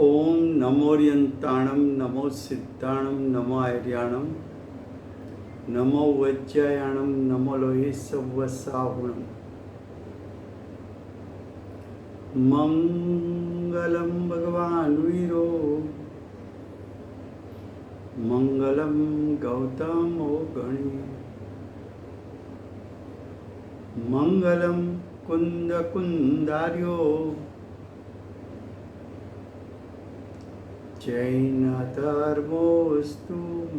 ओम नमोरियंताणम नमो सिद्धाणम नमो आर्याणम नमो वज्रायाणम नमो लोहे सवसाहुणम मंगलम भगवान वीरो मंगलम गौतमो गणी मंगलम कुंद कुंदार्यो जैनधर्मोस्तु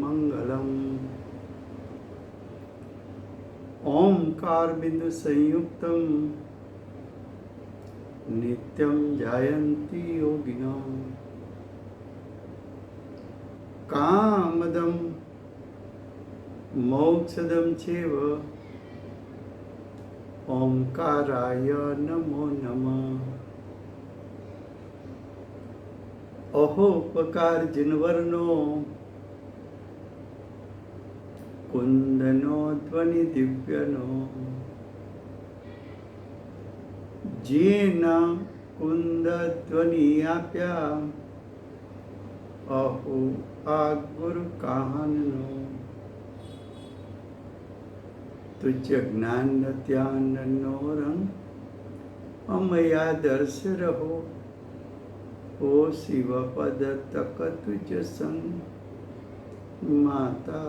मंगलम। ओंकार बिंदु संयुक्तम नित्यं जायन्ति योगिनः कामदं मोक्षदं चैव ओंकाराय नमो नमः। अहोपकार जिनवर्णो कुंदनो ध्वनि दिव्यनो जेना कुंद ध्वनि आप्या अहो आ गुरु कहाननो तुझ ज्ञान ध्यान नो रंग अमया दर्श रहो ओ शिव पद तक तुझ संग माता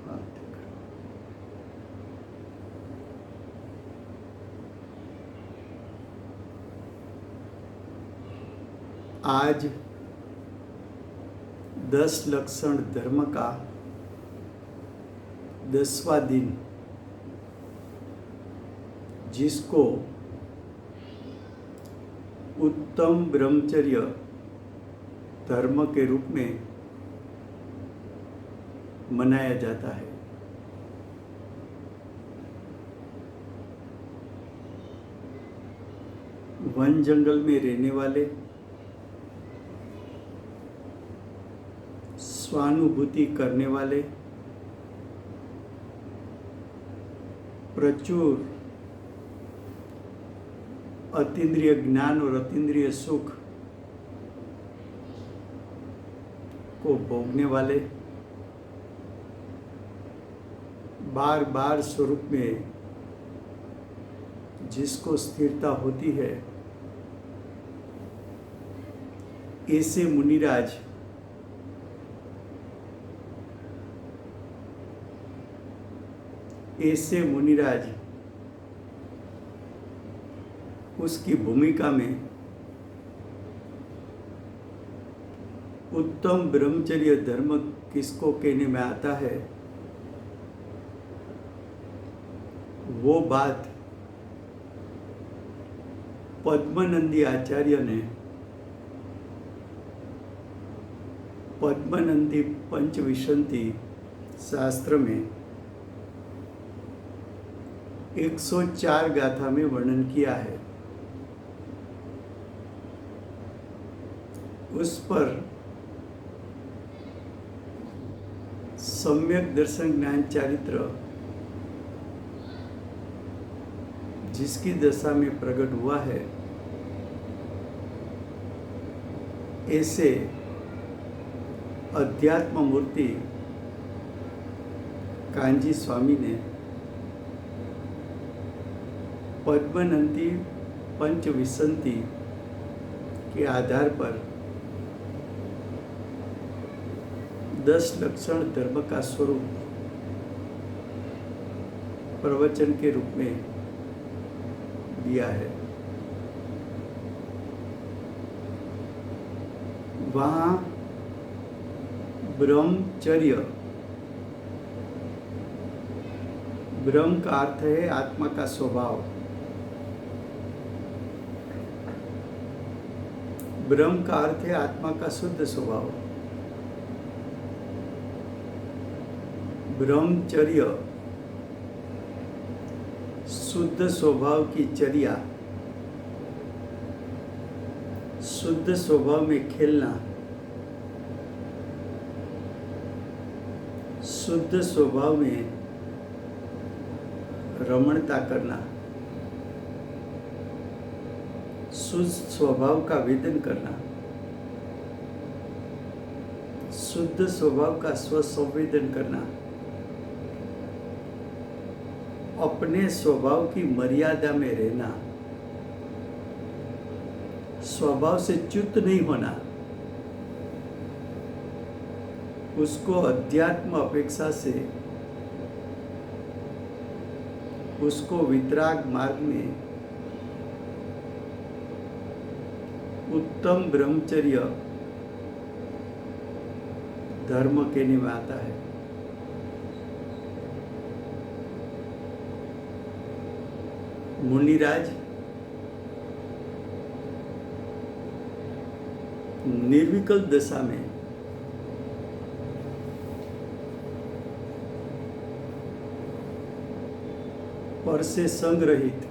हाथ करो। आज 10 लक्षण धर्म का 10वां दिन, जिसको उत्तम ब्रह्मचर्य धर्म के रूप में मनाया जाता है। वन जंगल में रहने वाले, स्वानुभूति करने वाले, प्रचुर अतीन्द्रिय ज्ञान और अतीन्द्रिय सुख को भोगने वाले, बार बार स्वरूप में जिसको स्थिरता होती है, ऐसे मुनिराज उसकी भूमिका में उत्तम ब्रह्मचर्य धर्म किसको कहने में आता है, वो बात पद्मनंदी आचार्य ने पद्मनंदी पंचविंशति शास्त्र में 104 गाथा में वर्णन किया है। उस पर सम्यक दर्शन ज्ञान चारित्र जिसकी दशा में प्रकट हुआ है, ऐसे अध्यात्म मूर्ति कांजी स्वामी ने पद्मनंदी पंचविंशति के आधार पर 10 लक्षण धर्म का स्वरूप प्रवचन के रूप में दिया है। वहाँ ब्रह्मचर्य, ब्रह्म का अर्थ है आत्मा का स्वभाव, ब्रह्म का अर्थ है आत्मा का शुद्ध स्वभाव। ब्रह्मचर्य शुद्ध स्वभाव की चर्या, शुद्ध स्वभाव में खेलना, शुद्ध स्वभाव में रमणता करना, शुद्ध स्वभाव का वेदन करना, शुद्ध स्वभाव का स्वसंवेदन करना, अपने स्वभाव की मर्यादा में रहना, स्वभाव से च्युत नहीं होना, उसको अध्यात्म अपेक्षा से उसको वितराग मार्ग में उत्तम ब्रह्मचर्य धर्म कहने में आता है। मुनिराज निर्विकल्प दशा में पर से संग रहित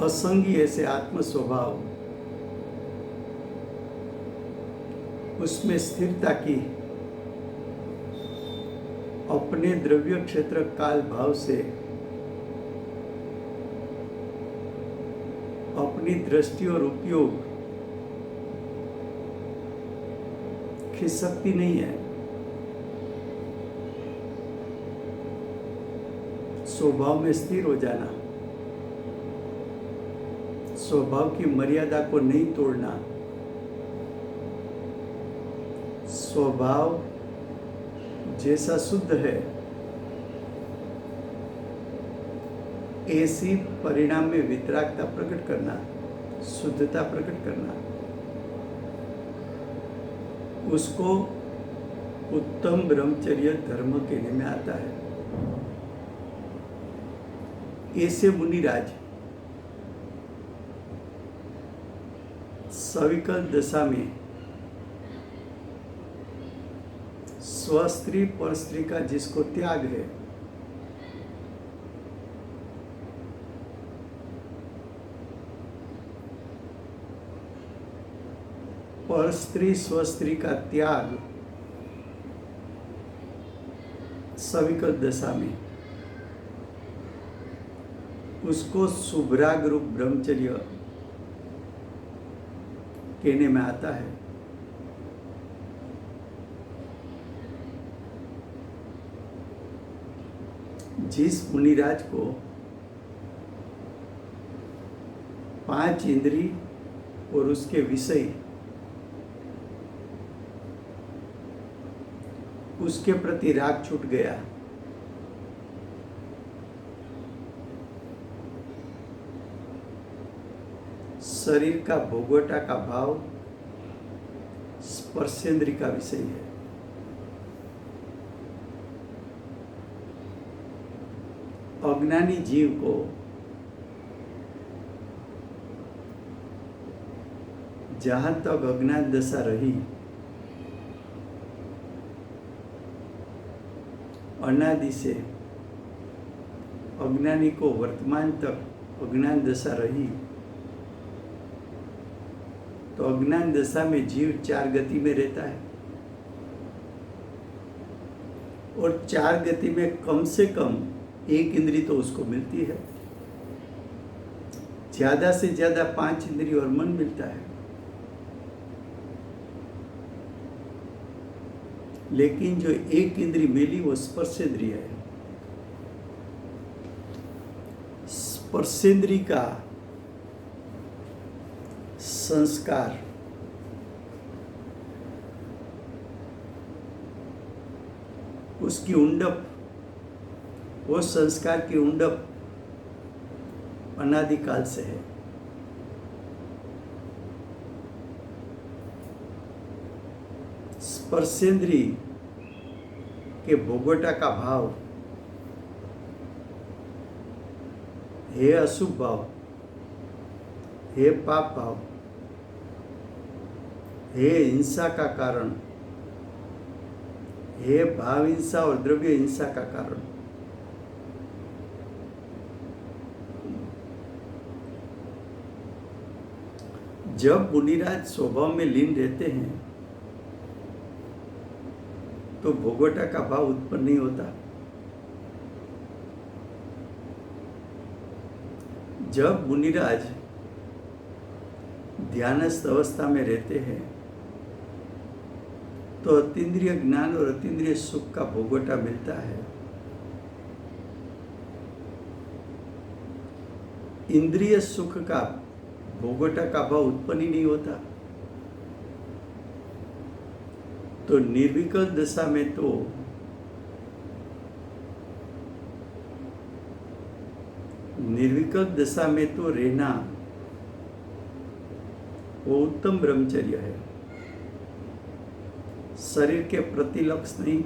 असंगी ऐसे आत्म स्वभाव, उसमें स्थिरता की, अपने द्रव्य क्षेत्र काल भाव से अपनी दृष्टि और उपयोग खिसकती नहीं है। स्वभाव में स्थिर हो जाना, स्वभाव की मर्यादा को नहीं तोड़ना, स्वभाव जैसा शुद्ध है ऐसी परिणाम में वितरागता प्रकट करना, शुद्धता प्रकट करना, उसको उत्तम ब्रह्मचर्य धर्म कहने में आता है। ऐसे मुनिराज सविकल्प दशा में स्वस्त्री पर स्त्री का जिसको त्याग है, पर स्त्री स्वस्त्री का त्याग सविकल्प दशा में उसको शुभराग रूप ब्रह्मचर्य कहने में आता है। जिस मुनिराज को 5 इंद्री और उसके विषय उसके प्रति राग छूट गया, शरीर का भोगवटा का भाव स्पर्शेंद्री का विषय है। अज्ञानी जीव को जहां तक अज्ञान दशा रही, अनादि से अज्ञानी को वर्तमान तक अज्ञान दशा रही, तो अज्ञान दशा में जीव 4 गति में रहता है और 4 गति में कम से कम 1 इंद्री तो उसको मिलती है, ज्यादा से ज्यादा 5 इंद्री और मन मिलता है। लेकिन जो 1 इंद्री मिली वो स्पर्शेंद्रिय है। स्पर्शेंद्री का संस्कार उसकी उंडप, वो संस्कार की उंडप अनादिकाल से है। स्पर्शेंद्री के भोगवटा का भाव है अशुभ भाव, है पाप भाव, है हिंसा का कारण, है भाव हिंसा और द्रव्य हिंसा का कारण। जब मुनिराज स्वभाव में लीन रहते हैं तो भोगवटा का भाव उत्पन्न नहीं होता। जब मुनिराज ध्यानस्थ अवस्था में रहते हैं तो अतीन्द्रिय ज्ञान और अतीन्द्रिय सुख का भोगवटा मिलता है। इंद्रिय सुख का भोगवटा का भाव उत्पन्न ही नहीं होता। तो निर्विकल्प दशा में तो रहना वो उत्तम ब्रह्मचर्य है। शरीर के प्रति लक्ष्य नहीं,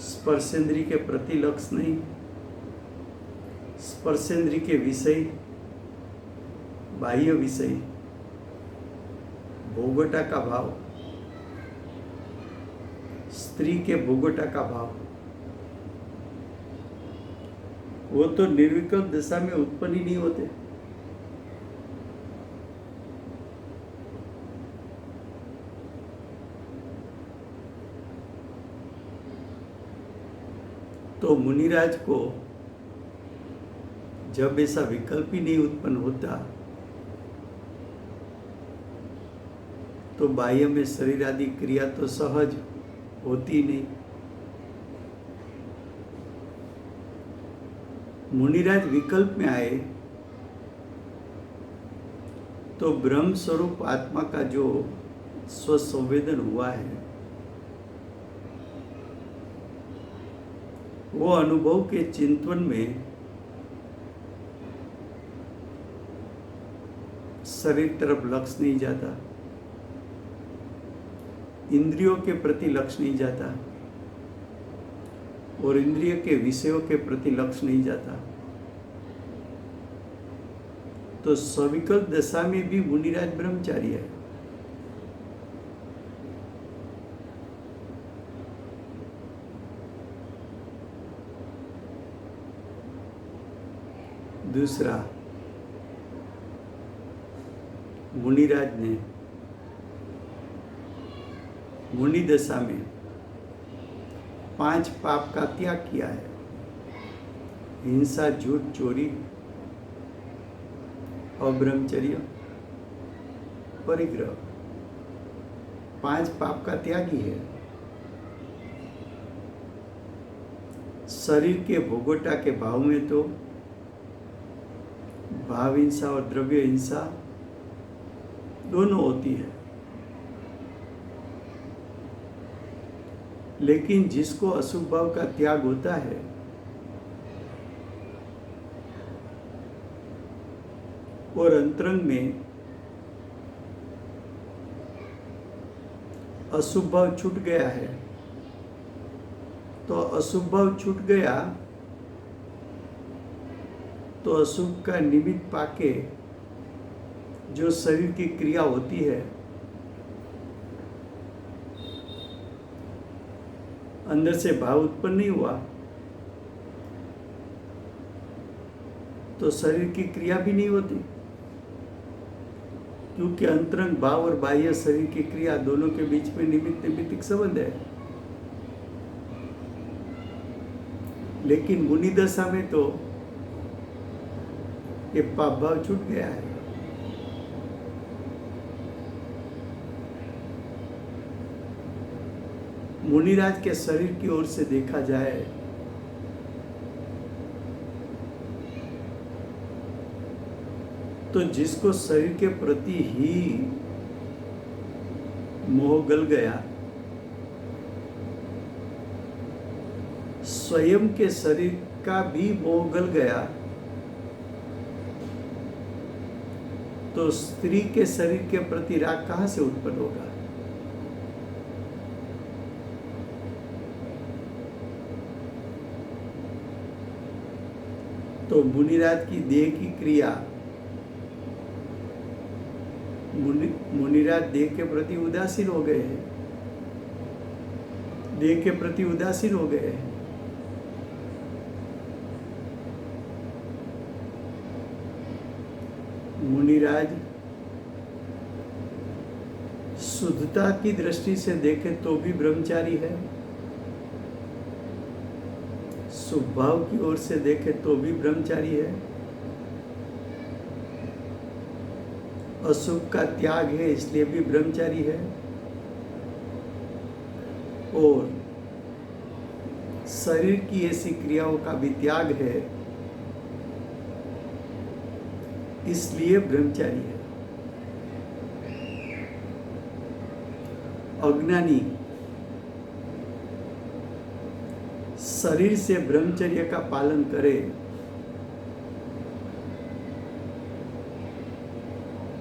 स्पर्शेंद्री के प्रति लक्ष्य नहीं, स्पर्शेंद्री के विषय, बाह्य विषय, भोगवटा का भाव, स्त्री के भोगवटा का भाव, वो तो निर्विकल्प दशा में उत्पन्न ही नहीं होते। तो मुनिराज को जब ऐसा विकल्प ही नहीं उत्पन्न होता तो बाह्य में शरीर आदि क्रिया तो सहज होती नहीं। मुनिराज विकल्प में आए तो ब्रह्म स्वरूप आत्मा का जो स्वसंवेदन हुआ है वो अनुभव के चिंतन में शरीर तरफ लक्ष्य नहीं जाता, इंद्रियों के प्रति लक्ष्य नहीं जाता और इंद्रिय के विषयों के प्रति लक्ष्य नहीं जाता। तो सविकल्प दशा में भी मुनिराज ब्रह्मचारी है। दूसरा, मुनिराज ने मुनि दशा में 5 पाप का त्याग किया है। हिंसा, झूठ, चोरी, अब्रह्मचर्य, परिग्रह, 5 पाप का त्यागी है। शरीर के भोगवटा के भाव में तो भाव हिंसा और द्रव्य हिंसा दोनों होती है, लेकिन जिसको अशुभ भाव का त्याग होता है और अंतरंग में अशुभ भाव छूट गया है, तो अशुभ भाव छूट गया तो अशुभ का निमित्त पाके जो शरीर की क्रिया होती है, अंदर से भाव उत्पन्न नहीं हुआ तो शरीर की क्रिया भी नहीं होती, क्योंकि अंतरंग भाव और बाह्य शरीर की क्रिया दोनों के बीच में निमित्त नैमित्तिक संबंध है। लेकिन मुनि दशा में तो ये पाप भाव छूट गया है। मुनिराज के शरीर की ओर से देखा जाए तो जिसको शरीर के प्रति ही मोह गल गया, स्वयं के शरीर का भी मोह गल गया, तो स्त्री के शरीर के प्रति राग कहां से उत्पन्न होगा? तो मुनिराज की देह की क्रिया, मुनिराज देह के प्रति उदासीन हो गए हैं, देह के प्रति उदासीन हो गए हैं। मुनिराज शुद्धता की दृष्टि से देखे तो भी ब्रह्मचारी है, स्वभाव की ओर से देखे तो भी ब्रह्मचारी है, अशुभ का त्याग है इसलिए भी ब्रह्मचारी है, और शरीर की ऐसी क्रियाओं का भी त्याग है इसलिए ब्रह्मचारी है। अज्ञानी शरीर से ब्रह्मचर्य का पालन करे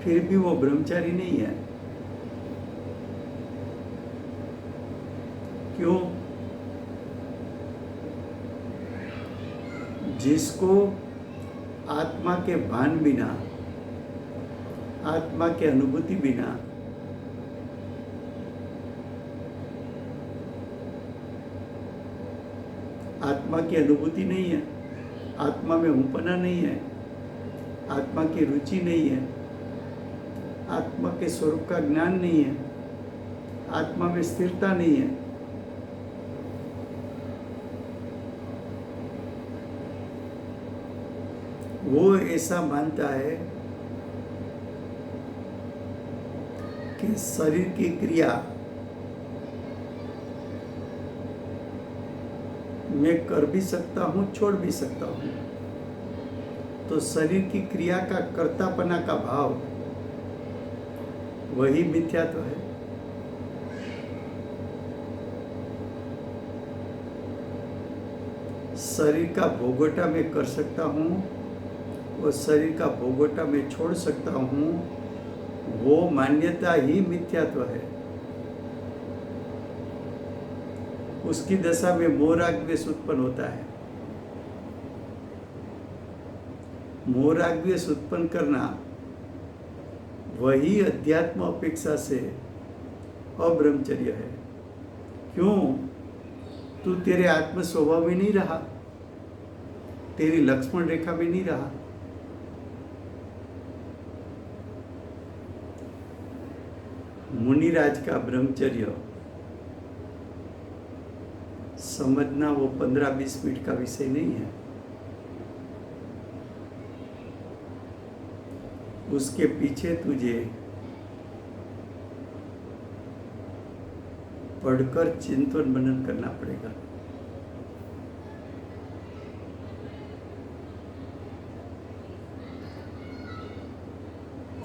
फिर भी वो ब्रह्मचारी नहीं है। क्यों? जिसको आत्मा के भान बिना, आत्मा के अनुभूति बिना आत्मा की अनुभूति नहीं है, आत्मा में हूंपना नहीं है, आत्मा की रुचि नहीं है, आत्मा के स्वरूप का ज्ञान नहीं है, आत्मा में स्थिरता नहीं है, वो ऐसा मानता है कि शरीर की क्रिया मैं कर भी सकता हूँ, छोड़ भी सकता हूँ। तो शरीर की क्रिया का कर्तापना का भाव वही मिथ्यात्व है। शरीर का भोगवटा मैं कर सकता हूँ और शरीर का भोगवटा मैं छोड़ सकता हूँ, वो मान्यता ही मिथ्यात्व है। उसकी दशा में मोह राग द्वेष उत्पन्न होता है। मोह राग द्वेष उत्पन्न करना वही अध्यात्म अपेक्षा से अब्रह्मचर्य है। क्यों? तू तेरे आत्म स्वभाव में नहीं रहा, तेरी लक्ष्मण रेखा में नहीं रहा। मुनिराज का ब्रह्मचर्य समझना वो 15-20 मिनट का विषय नहीं है। उसके पीछे तुझे पढ़कर चिंतन मनन करना पड़ेगा।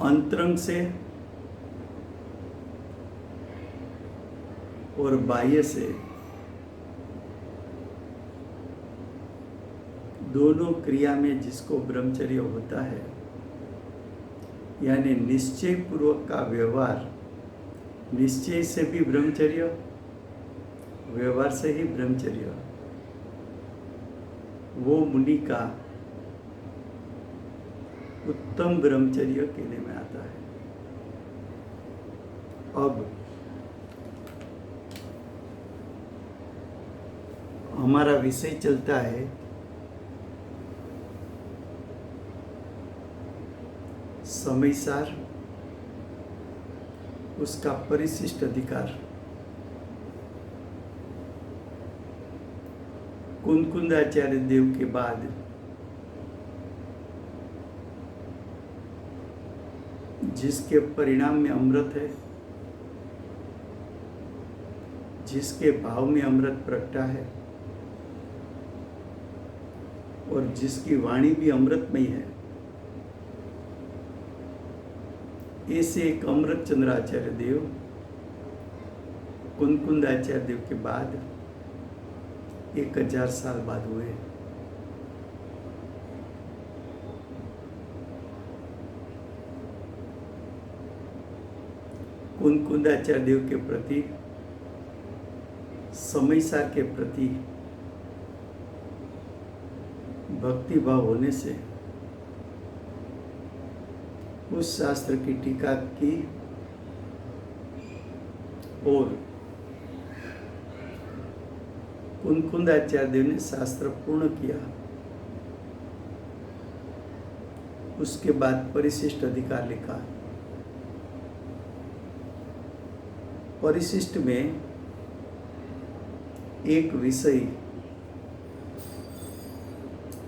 अंतरंग से और बाह्य से दोनों क्रिया में जिसको ब्रह्मचर्य होता है, यानी निश्चय पूर्वक का व्यवहार, निश्चय से भी ब्रह्मचर्य, व्यवहार से ही ब्रह्मचर्य, वो मुनि का उत्तम ब्रह्मचर्य कहने में आता है। अब हमारा विषय चलता है समयसार, उसका परिशिष्ट अधिकार। कुंदकुंदाचार्य देव के बाद जिसके परिणाम में अमृत है, जिसके भाव में अमृत प्रगटा है और जिसकी वाणी भी अमृतमयी है, ऐसे एक अमृत चंद्राचार्य देव कुंदकुंदाचार्य देव के बाद 1000 साल बाद हुए। कुंदकुंदाचार्य देव के प्रति, समयसार के प्रति भक्ति भाव होने से उस शास्त्र की टीका की और कुंदकुंदाचार्य देव ने शास्त्र पूर्ण किया। उसके बाद परिशिष्ट अधिकार लिखा। परिशिष्ट में एक विषय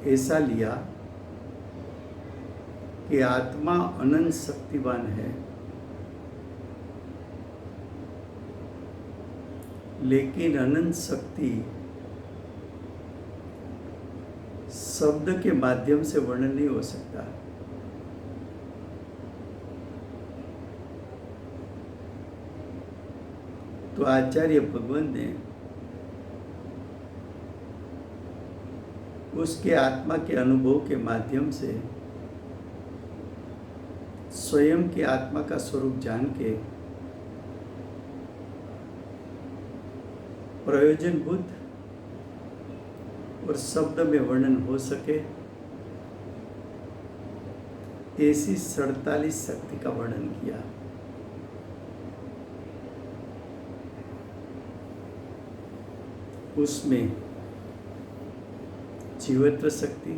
ऐसा लिया कि आत्मा अनंत शक्तिवान है, लेकिन अनंत शक्ति शब्द के माध्यम से वर्णन नहीं हो सकता। तो आचार्य भगवान ने उसके आत्मा के अनुभव के माध्यम से स्वयं की आत्मा का स्वरूप जान के प्रयोजनभूत और शब्द में वर्णन हो सके ऐसी 47 शक्ति का वर्णन किया। उसमें जीवत्व शक्ति,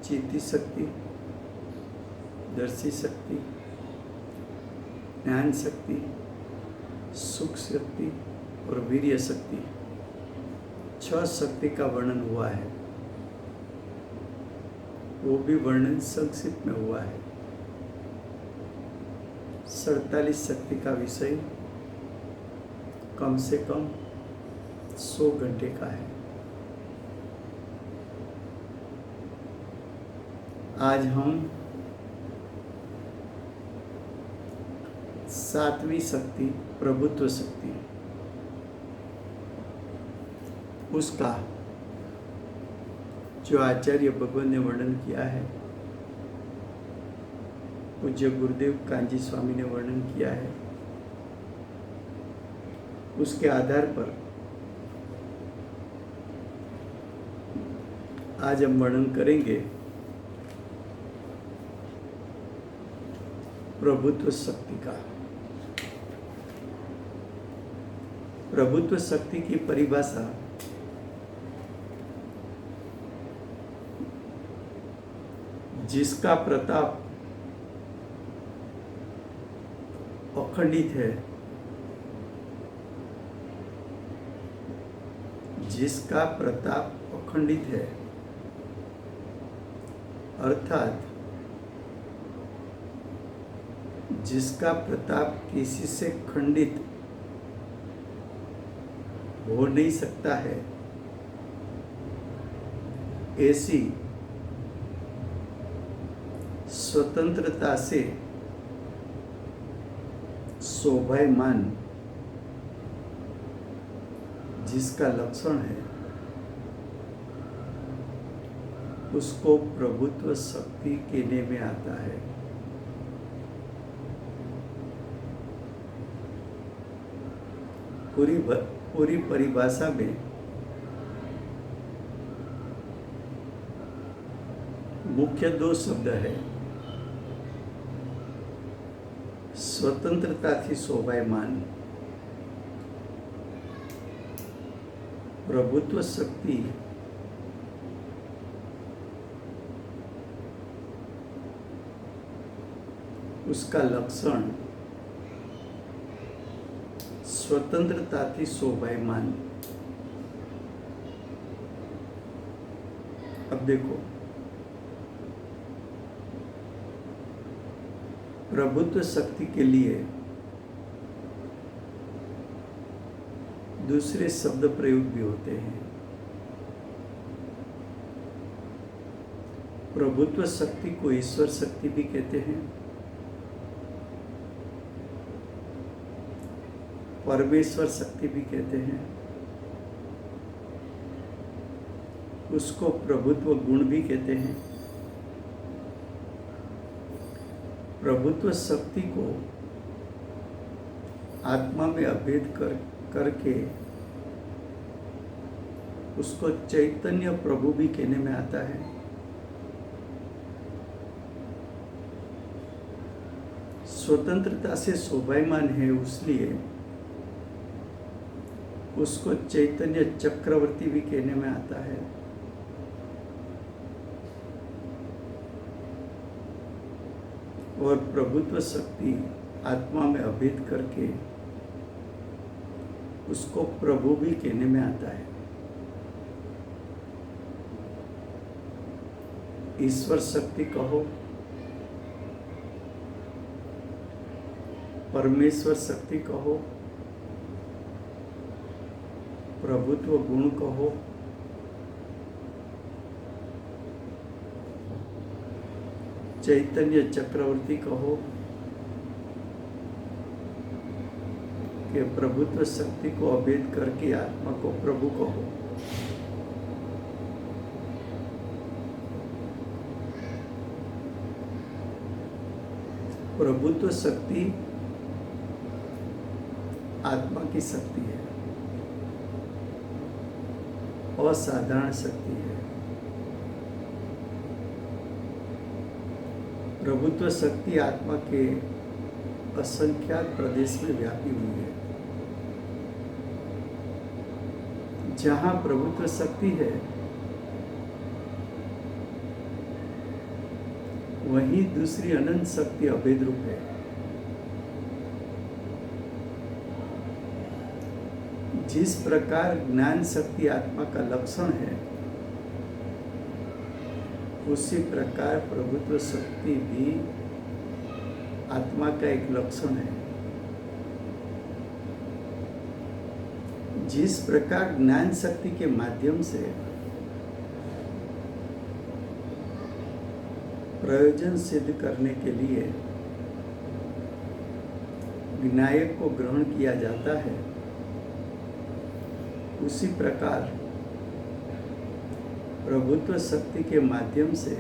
चेती शक्ति, दर्शी शक्ति, ज्ञान शक्ति, सुख शक्ति और वीर्य शक्ति, 6 शक्ति का वर्णन हुआ है। वो भी वर्णन संक्षिप्त में हुआ है। 47 शक्ति का विषय कम से कम 100 घंटे का है। आज हम 7वीं शक्ति प्रभुत्व शक्ति, उसका जो आचार्य भगवान ने वर्णन किया है, पूज्य गुरुदेव कांजी स्वामी ने वर्णन किया है, उसके आधार पर आज हम वर्णन करेंगे प्रभुत्व शक्ति का। प्रभुत्व शक्ति की परिभाषा जिसका प्रताप अखंडित है, जिसका प्रताप अखंडित है, अर्थात जिसका प्रताप किसी से खंडित हो नहीं सकता है, ऐसी स्वतंत्रता से शोभायमान जिसका लक्षण है, उसको प्रभुत्व शक्ति कहने में आता है। पूरी परिभाषा में मुख्य 2 शब्द है, स्वतंत्रता थी शोभायमान। प्रभुत्व शक्ति उसका लक्षण स्वतंत्रता थी शोभायमान। अब देखो, प्रभुत्व शक्ति के लिए दूसरे शब्द प्रयोग भी होते हैं। प्रभुत्व शक्ति को ईश्वर शक्ति भी कहते हैं, परमेश्वर शक्ति भी कहते हैं, उसको प्रभुत्व गुण भी कहते हैं। प्रभुत्व शक्ति को आत्मा में अभेद करके उसको चैतन्य प्रभु भी कहने में आता है। स्वतंत्रता से शोभायमान है, इसलिए उसको चैतन्य चक्रवर्ती भी कहने में आता है। और प्रभुत्व शक्ति आत्मा में अभेद करके उसको प्रभु भी कहने में आता है। ईश्वर शक्ति कहो, परमेश्वर शक्ति कहो, प्रभुत्व गुण कहो, चैतन्य चक्रवर्ती कहो, कि प्रभुत्व शक्ति को अभेद करके आत्मा को प्रभु कहो। प्रभुत्व शक्ति आत्मा की शक्ति है, असाधारण शक्ति है। प्रभुत्व शक्ति आत्मा के असंख्यात प्रदेश में व्यापी हुई है। जहाँ प्रभुत्व शक्ति है वहीं दूसरी अनंत शक्ति अभेद रूप है। जिस प्रकार ज्ञान शक्ति आत्मा का लक्षण है, उसी प्रकार प्रभुत्व शक्ति भी आत्मा का एक लक्षण है। जिस प्रकार ज्ञान शक्ति के माध्यम से प्रयोजन सिद्ध करने के लिए विनायक को ग्रहण किया जाता है, उसी प्रकार प्रभुत्व शक्ति के माध्यम से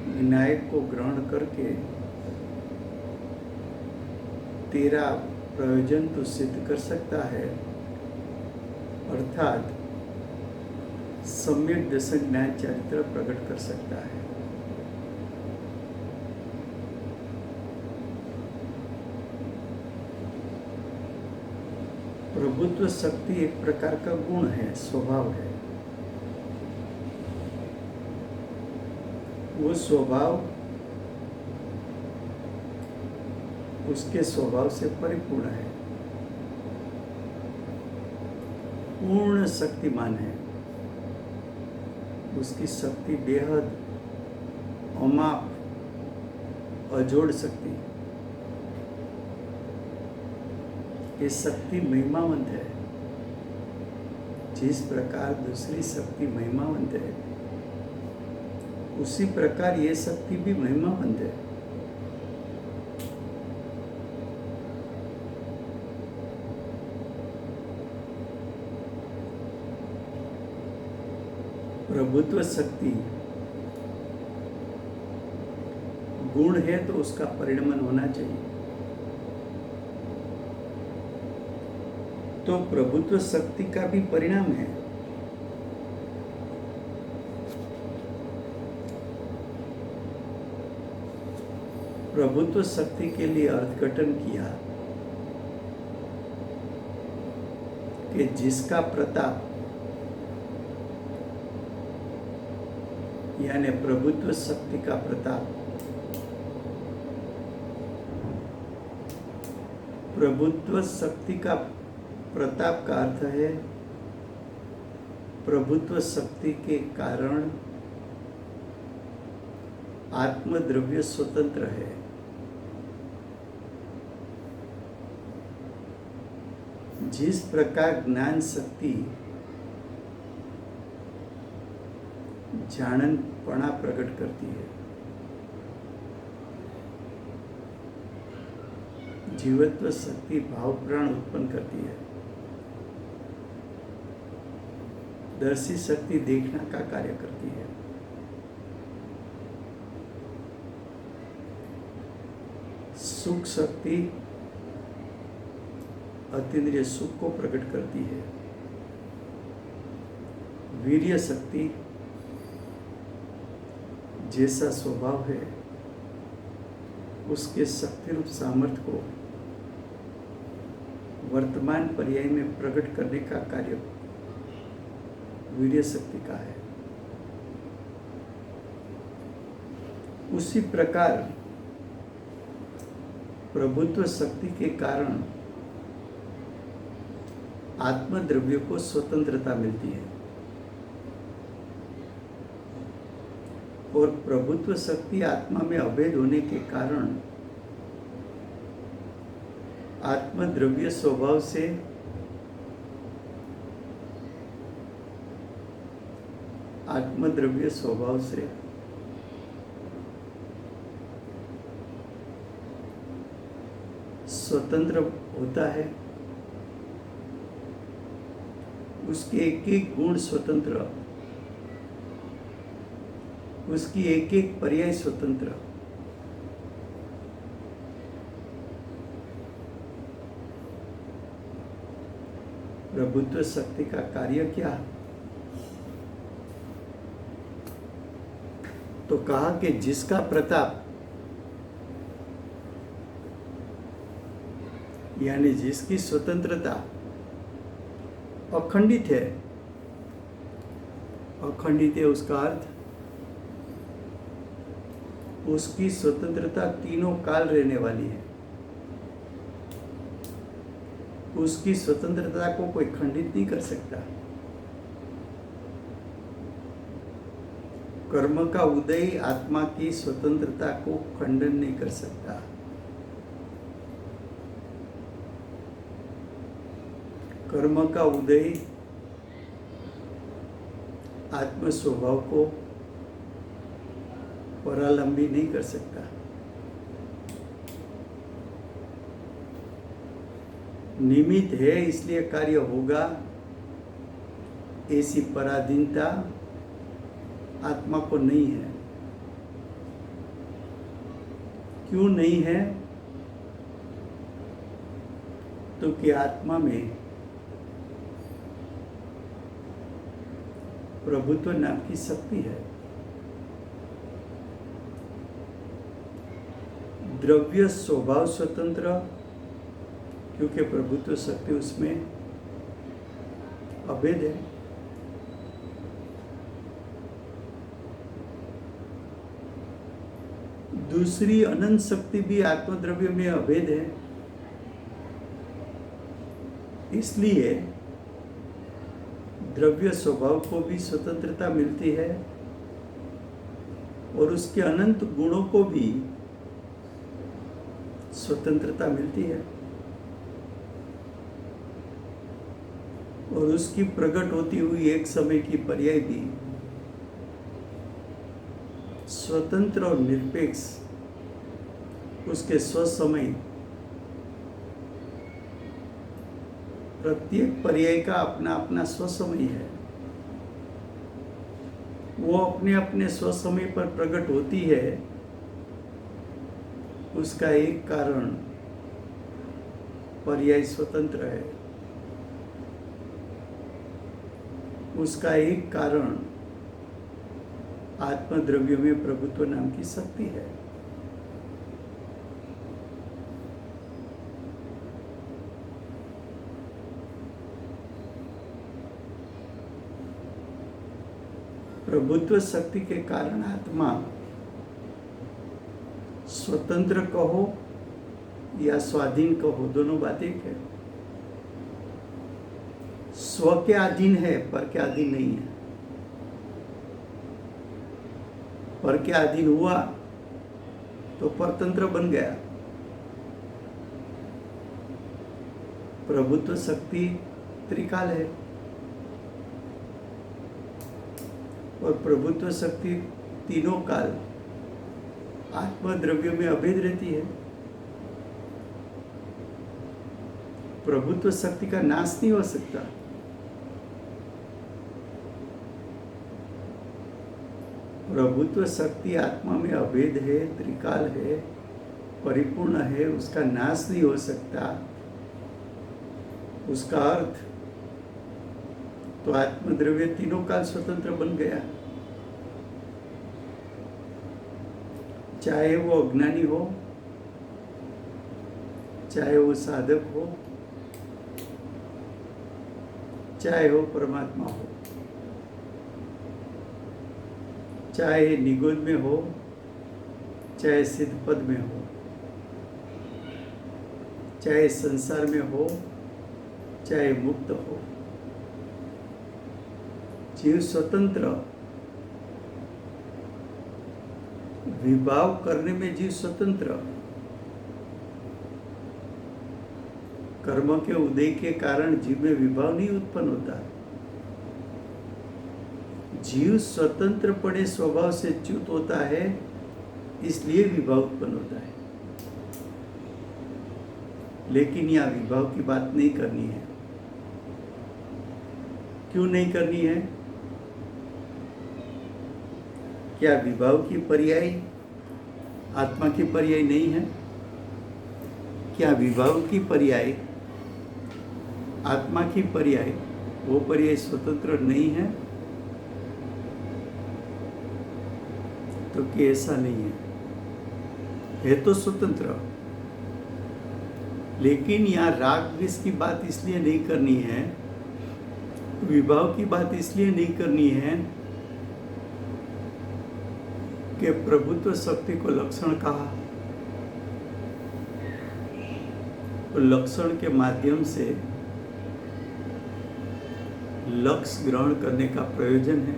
विनायक को ग्रहण करके तेरा प्रयोजन तो सिद्ध कर सकता है, अर्थात सम्यक दश ज्ञान चरित्र प्रकट कर सकता है। प्रभुत्व शक्ति एक प्रकार का गुण है, स्वभाव है। वो स्वभाव उसके स्वभाव से परिपूर्ण है, पूर्ण शक्तिमान है। उसकी शक्ति बेहद अमाप अजोड़ शक्ति। ये शक्ति महिमावंत है। जिस प्रकार दूसरी शक्ति महिमावंत है, उसी प्रकार ये शक्ति भी महिमावंत है। प्रभुत्व शक्ति गुण है तो उसका परिणमन होना चाहिए। तो प्रभुत्व शक्ति का भी परिणाम है। प्रभुत्व शक्ति के लिए अर्थघटन किया कि जिसका प्रताप यानी प्रभुत्व शक्ति का प्रताप, प्रभुत्व शक्ति का प्रताप का अर्थ है प्रभुत्व शक्ति के कारण आत्मद्रव्य स्वतंत्र है। जिस प्रकार ज्ञान शक्ति जाननपणा प्रकट करती है, जीवत्व शक्ति भाव प्राण उत्पन्न करती है, दर्शी शक्ति देखना का कार्य करती है, सुख शक्ति अतीन्द्रिय सुख को प्रकट करती है, वीर्य शक्ति जैसा स्वभाव है उसके शक्ति रूप सामर्थ्य को वर्तमान पर्याय में प्रकट करने का कार्य वीर्य शक्ति का है। उसी प्रकार प्रभुत्व शक्ति के कारण आत्मद्रव्य को स्वतंत्रता मिलती है। और प्रभुत्व शक्ति आत्मा में अभेद होने के कारण आत्मद्रव्य स्वभाव से स्वतंत्र होता है। उसके एक एक गुण स्वतंत्र, उसकी एक एक पर्याय स्वतंत्र। प्रभुत्व शक्ति का कार्य क्या? तो कहा कि जिसका प्रताप यानी जिसकी स्वतंत्रता अखंडित है, अखंडित है उसका अर्थ उसकी स्वतंत्रता तीनों काल रहने वाली है। उसकी स्वतंत्रता को कोई खंडित नहीं कर सकता। कर्म का उदय आत्मा की स्वतंत्रता को खंडन नहीं कर सकता। कर्म का उदय आत्म स्वभाव को परालंबी नहीं कर सकता। निमित्त है इसलिए कार्य होगा, ऐसी पराधीनता आत्मा को नहीं है। क्यों नहीं है? तो कि आत्मा में प्रभुत्व नाम की शक्ति है। द्रव्य स्वभाव स्वतंत्र, क्योंकि प्रभुत्व शक्ति उसमें अभेद है। दूसरी अनंत शक्ति भी आत्मद्रव्य में अभेद है। इसलिए द्रव्य स्वभाव को भी स्वतंत्रता मिलती है और उसके अनंत गुणों को भी स्वतंत्रता मिलती है और उसकी प्रकट होती हुई एक समय की पर्याय भी स्वतंत्र और निरपेक्ष उसके स्वसमय प्रत्येक पर्याय का अपना अपना स्वसमय है। वो अपने अपने स्वसमय पर प्रकट होती है। उसका एक कारण पर्याय स्वतंत्र है। उसका एक कारण आत्मद्रव्य में प्रभुत्व नाम की शक्ति है। प्रभुत्व शक्ति के कारण आत्मा स्वतंत्र कहो या स्वाधीन कहो, दोनों बात एक है। स्व के अधीन है, पर के अधीन नहीं है। पर के अधीन हुआ तो परतंत्र बन गया। प्रभुत्व शक्ति त्रिकाल है और प्रभुत्व शक्ति तीनों काल आत्मद्रव्य में अभेद रहती है। प्रभुत्व शक्ति का नाश नहीं हो सकता। प्रभुत्व शक्ति आत्मा में अभेद है, त्रिकाल है, परिपूर्ण है, उसका नाश नहीं हो सकता। उसका अर्थ तो आत्मद्रव्य तीनों काल स्वतंत्र बन गया। चाहे वो अज्ञानी हो, चाहे वो साधक हो, चाहे वो परमात्मा हो, चाहे निगोद में हो, चाहे सिद्ध पद में हो, चाहे संसार में हो, चाहे मुक्त हो, जीव स्वतंत्र विभाव करने में जीव स्वतंत्र, कर्म के उदय के कारण जीव में विभाव नहीं उत्पन्न होता। जीव स्वतंत्रपणे स्वभाव से च्युत होता है, इसलिए विभाव उत्पन्न होता है। लेकिन यह विभाव की बात नहीं करनी है। क्यों नहीं करनी है? क्या विभाव की पर्याय आत्मा की पर्याय नहीं है? क्या विभाव की पर्याय आत्मा की पर्याय, वो पर्याय स्वतंत्र नहीं है? तो कि ऐसा नहीं है तो स्वतंत्र। लेकिन यहाँ राग द्वेष की बात इसलिए नहीं करनी है, विभाव की बात इसलिए नहीं करनी है कि प्रभुत्व शक्ति को लक्षण कहा, तो लक्षण के माध्यम से लक्ष्य ग्रहण करने का प्रयोजन है,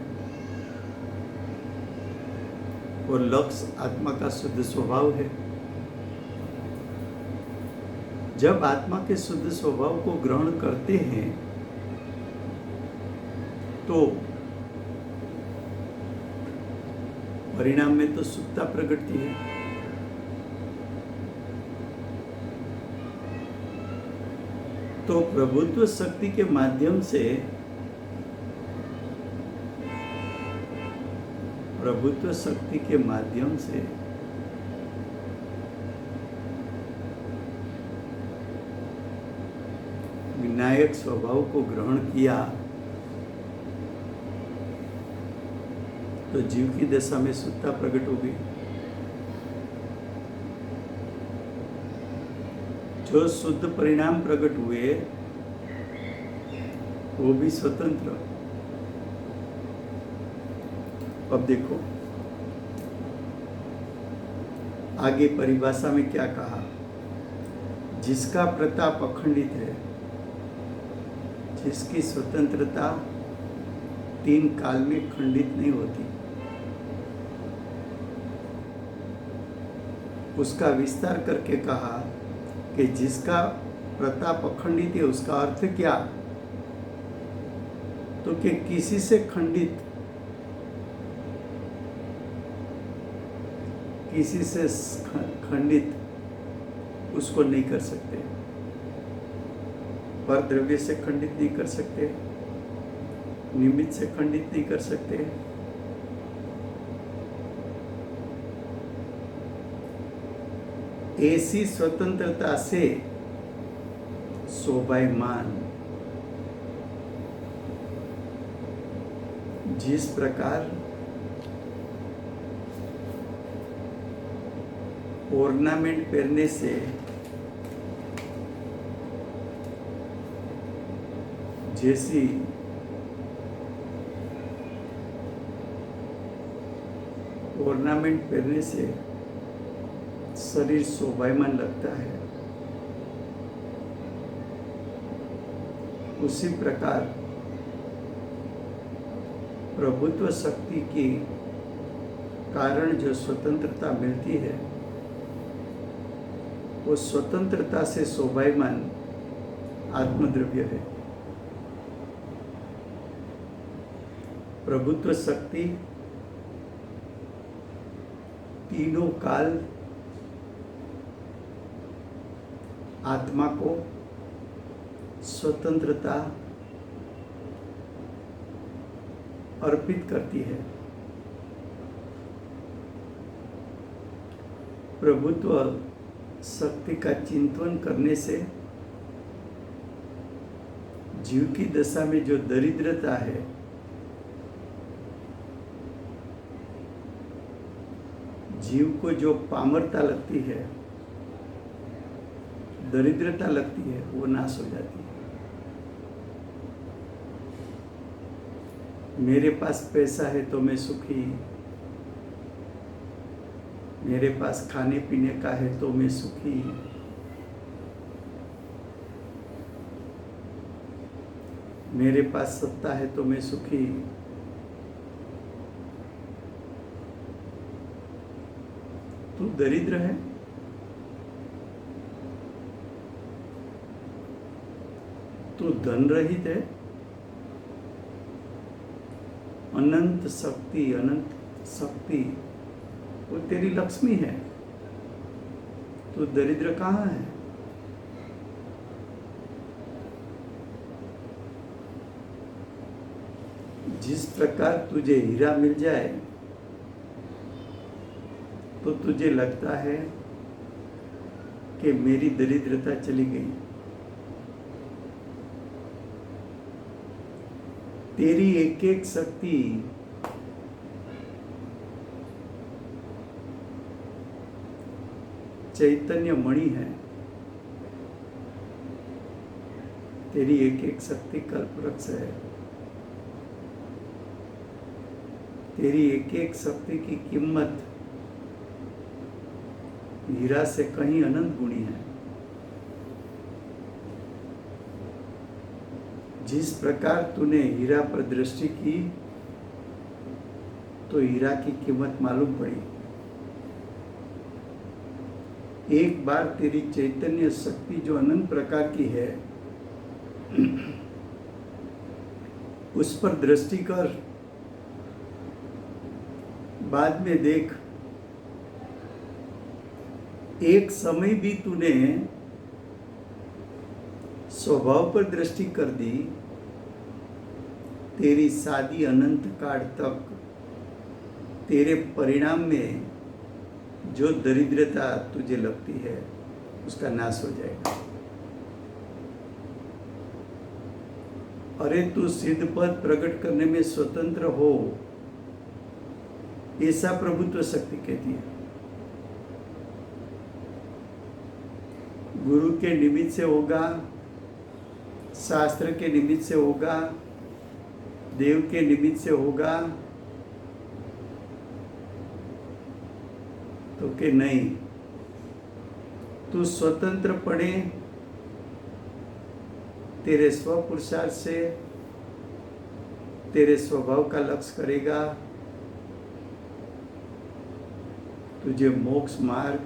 और लक्ष्य आत्मा का शुद्ध स्वभाव है। जब आत्मा के शुद्ध स्वभाव को ग्रहण करते हैं तो परिणाम में तो सुखता प्रगटती है। तो प्रभुत्व शक्ति के माध्यम से विनायक स्वभाव को ग्रहण किया तो जीव की दशा में शुद्धता प्रकट हो गई। जो शुद्ध परिणाम प्रकट हुए वो भी स्वतंत्र। अब देखो आगे परिभाषा में क्या कहा, जिसका प्रताप अखंडित है, जिसकी स्वतंत्रता तीन काल में खंडित नहीं होती, उसका विस्तार करके कहा कि जिसका प्रताप अखंडित है। उसका अर्थ क्या? तो कि किसी से खंडित, उसको नहीं कर सकते, पर द्रव्य से खंडित नहीं कर सकते, निमित्त से खंडित नहीं कर सकते। ऐसी स्वतंत्रता से शोभायमान, जिस प्रकार ऑर्नामेंट पहनने से जैसी ऑर्नामेंट पहनने से शरीर शोभायमान लगता है, उसी प्रकार प्रभुत्व शक्ति के कारण जो स्वतंत्रता मिलती है, वो स्वतंत्रता से शोभायमान आत्मद्रव्य है। प्रभुत्व शक्ति तीनों काल आत्मा को स्वतंत्रता अर्पित करती है। प्रभुत्व शक्ति का चिंतन करने से जीव की दशा में जो दरिद्रता है, जीव को जो पामरता लगती है, दरिद्रता लगती है, वो नाश हो जाती है। मेरे पास पैसा है तो मैं सुखी, मेरे पास खाने पीने का है तो मैं सुखी, मेरे पास सत्ता है तो मैं सुखी। तू दरिद्र है, तू धन रहित है। अनंत शक्ति वो तेरी लक्ष्मी है। तू दरिद्र कहाँ है? जिस प्रकार तुझे हीरा मिल जाए तो तुझे लगता है कि मेरी दरिद्रता चली गई। तेरी एक एक शक्ति चैतन्य मणि है। तेरी एक एक शक्ति कल्पवृक्ष है। तेरी एक एक शक्ति की कीमत हीरा से कहीं अनंत गुणी है। जिस प्रकार तूने हीरा पर दृष्टि की तो हीरा की कीमत मालूम पड़ी। एक बार तेरी चैतन्य शक्ति जो अनंत प्रकार की है उस पर दृष्टि कर, बाद में देख एक समय भी तूने स्वभाव पर दृष्टि कर दी, तेरी शादी अनंत काल तक तेरे परिणाम में जो दरिद्रता तुझे लगती है उसका नाश हो जाएगा। अरे तू सिद्ध पद प्रकट करने में स्वतंत्र हो, ऐसा प्रभुत्व शक्ति कहती है। गुरु के निमित्त से होगा, शास्त्र के निमित्त से होगा, देव के निमित्त से होगा तो कि नहीं, तू स्वतंत्र पड़े तेरे स्वपुरुषार्थ से तेरे स्वभाव का लक्ष्य करेगा, तुझे मोक्ष मार्ग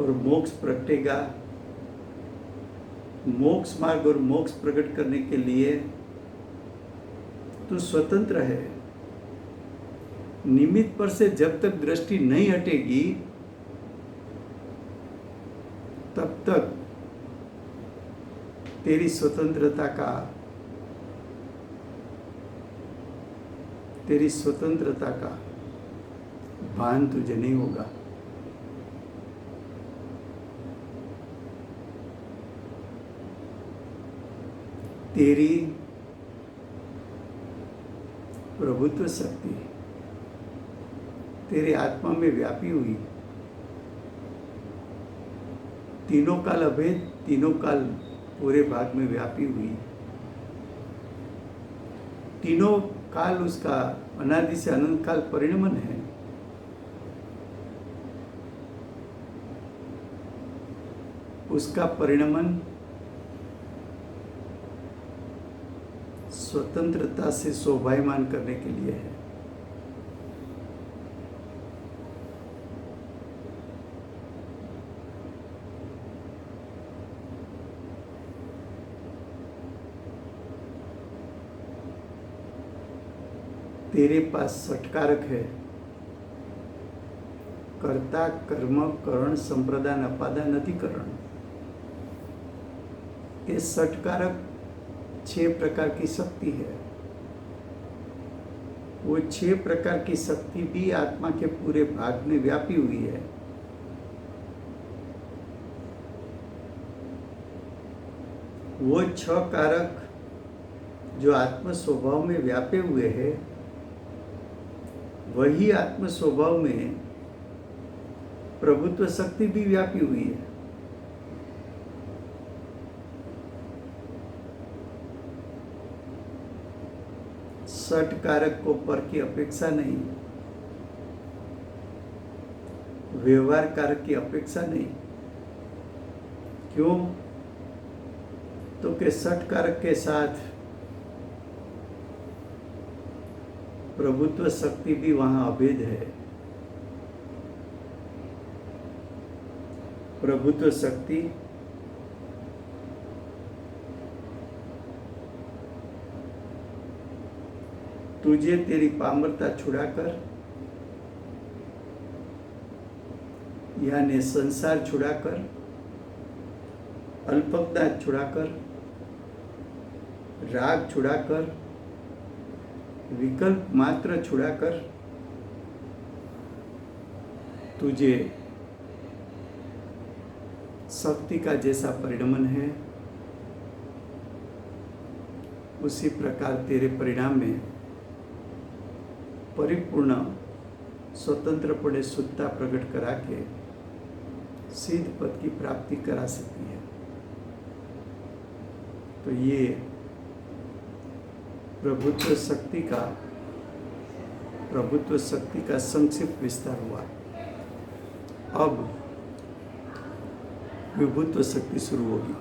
और मोक्ष प्रगटेगा। मोक्ष मार्ग और मोक्ष प्रकट करने के लिए तू स्वतंत्र है। निमित्त पर से जब तक दृष्टि नहीं हटेगी तब तक तेरी स्वतंत्रता का भान तुझे नहीं होगा। तेरी प्रभुत्व शक्ति तेरे आत्मा में व्यापी हुई, तीनों काल अभेद, तीनों काल पूरे भाग में व्यापी हुई। तीनों काल उसका अनादि से अनंत काल परिणमन है। उसका परिणमन स्वतंत्रता से शोभायमान करने के लिए है। तेरे पास षटकारक है, कर्ता, कर्म, करण, संप्रदान, अपादान, अधिकरण। ये षटकारक 6 प्रकार की शक्ति है। वो 6 प्रकार की शक्ति भी आत्मा के पूरे भाग में व्यापी हुई है। वो 6 कारक जो आत्म स्वभाव में व्यापे हुए हैं, वही आत्म स्वभाव में प्रभुत्व शक्ति भी व्यापी हुई है। षट कारक को पर की अपेक्षा नहीं, व्यवहार कारक की अपेक्षा नहीं। क्यों? तो के षट कारक के साथ प्रभुत्व शक्ति भी वहां अभेद है। प्रभुत्व शक्ति तुझे तेरी पामरता छुड़ाकर, यानी संसार छुड़ाकर, अल्पज्ञता छुड़ाकर, राग छुड़ाकर, विकल्प मात्र छुड़ाकर तुझे शक्ति का जैसा परिणमन है उसी प्रकार तेरे परिणाम में परिपूर्ण स्वतंत्रपणे शुद्धता प्रकट करा के सिद्ध पद की प्राप्ति करा सकती है। तो ये प्रभुत्व शक्ति का संक्षिप्त विस्तार हुआ। अब विभुत्व शक्ति शुरू होगी।